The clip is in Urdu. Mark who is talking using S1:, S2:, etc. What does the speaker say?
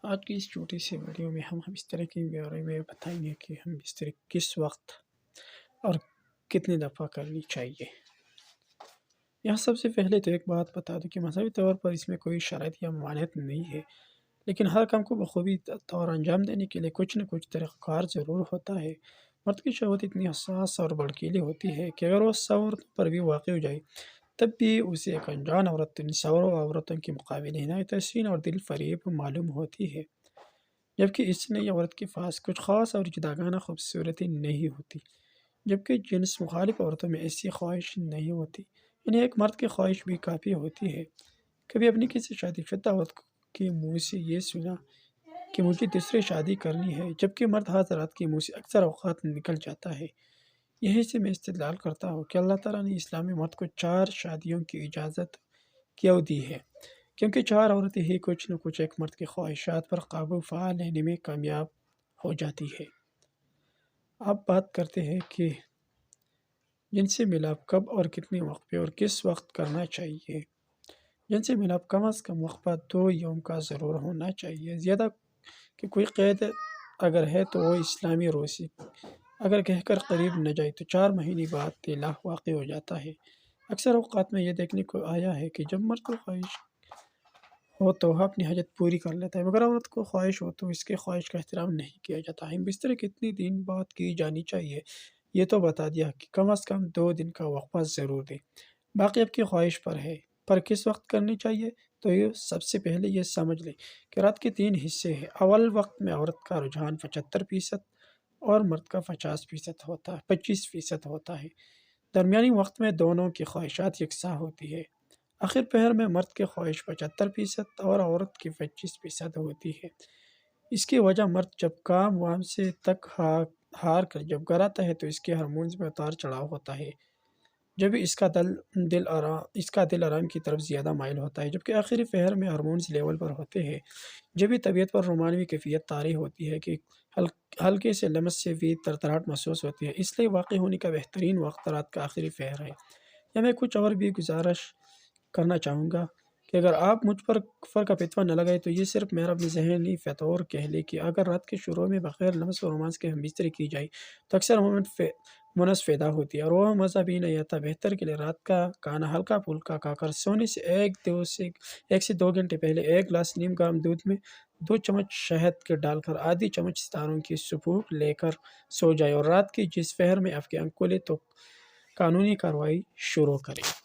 S1: آج کی اس چھوٹی سی ویڈیو میں ہم بستر کے بارے میں بتائیں گے کہ ہم بستر کس وقت اور کتنی دفعہ کرنی چاہیے۔ یہاں سب سے پہلے تو ایک بات بتا دوں کہ مذہبی طور پر اس میں کوئی شرط یا ممانعت نہیں ہے، لیکن ہر کام کو بخوبی طور انجام دینے کے لیے کچھ نہ کچھ طریقہ کار ضرور ہوتا ہے۔ مرد کی شہوت اتنی حساس اور بھڑکیلی ہوتی ہے کہ اگر وہ 100 عورتوں پر بھی واقع ہو جائے تب بھی اسے ایک انجان عورت 100 عورتوں کے مقابلے نہایت حسین اور دل فریب معلوم ہوتی ہے، جبکہ اس نئی عورت کے پاس کچھ خاص اور جداگانہ خوبصورتی نہیں ہوتی، جبکہ جنس مخالف عورتوں میں ایسی خواہش نہیں ہوتی۔ انہیں ایک مرد کی خواہش بھی کافی ہوتی ہے۔ کبھی اپنی کسی شادی شدہ عورت کے منہ سے یہ سنا کہ مجھے دوسری شادی کرنی ہے، جبکہ مرد حضرات کے منہ سے اکثر اوقات نکل جاتا ہے۔ یہیں سے میں استدلال کرتا ہوں کہ اللہ تعالیٰ نے اسلام میں مرد کو 4 شادیوں کی اجازت کیوں دی ہے، کیونکہ 4 عورتیں ہی کچھ نہ کچھ ایک مرد کی خواہشات پر قابو پا لینے میں کامیاب ہو جاتی ہے۔ اب بات کرتے ہیں کہ جنسی ملاپ کب اور کتنے وقفے اور کس وقت کرنا چاہیے۔ جنسی ملاپ کم از کم وقفہ 2 یوم کا ضرور ہونا چاہیے، زیادہ کہ کوئی قید اگر ہے تو وہ اسلامی روسی اگر کہہ کر قریب نہ جائے تو 4 مہینے بعد طلاق واقع ہو جاتا ہے۔ اکثر اوقات میں یہ دیکھنے کو آیا ہے کہ جب مرد کو خواہش ہو تو وہ اپنی حاجت پوری کر لیتا ہے، مگر عورت کو خواہش ہو تو اس کے خواہش کا احترام نہیں کیا جاتا ہے۔ بستر کتنے دن بعد کی جانی چاہیے یہ تو بتا دیا کہ کم از کم 2 دن کا وقفہ ضرور دے، باقی آپ کی خواہش پر ہے۔ پر کس وقت کرنی چاہیے تو یہ سب سے پہلے یہ سمجھ لیں کہ رات کے 3 حصے ہیں۔ اول وقت میں عورت کا رجحان 75% اور مرد کا 25% ہوتا ہے۔ درمیانی وقت میں دونوں کی خواہشات یکساں ہوتی ہے۔ آخر پہر میں مرد کی خواہش 75% اور عورت کی 25% ہوتی ہے۔ اس کی وجہ مرد جب کام وام سے تک ہار کر جب گھر آتا ہے تو اس کے ہارمونز میں اتار چڑھاؤ ہوتا ہے، جب اس کا دل آرام کی طرف زیادہ مائل ہوتا ہے، جبکہ آخری پہر میں ہارمونز لیول پر ہوتے ہیں، جب بھی طبیعت پر رومانوی کیفیت طاری ہوتی ہے کہ ہلکے سے لمس سے بھی ترتراہٹ محسوس ہوتی ہے۔ اس لیے واقع ہونے کا بہترین وقت رات کا آخری پہر ہے۔ یا میں کچھ اور بھی گزارش کرنا چاہوں گا کہ اگر آپ مجھ پر کفر کا فتویٰ نہ لگائے تو یہ صرف میرا اپنی ذہنی فطور کہہ لے کہ اگر رات کے شروع میں بغیر لمس و رومانس کے ہم بستری کی جائے تو اکثر مونس پیدا ہوتی ہے اور وہ مزہ بھی نہیں آتا۔ بہتر کے لیے رات کا کھانا ہلکا پھلکا کھا کر سونے سے 1 سے 2 گھنٹے پہلے 1 گلاس نیم گرم دودھ میں 2 چمچ شہد کے ڈال کر آدھی چمچ ستاروں کی سپوک لے کر سو جائے اور رات کی جس پہر میں آپ کی آنکھ کھلے تو قانونی کارروائی شروع کریں۔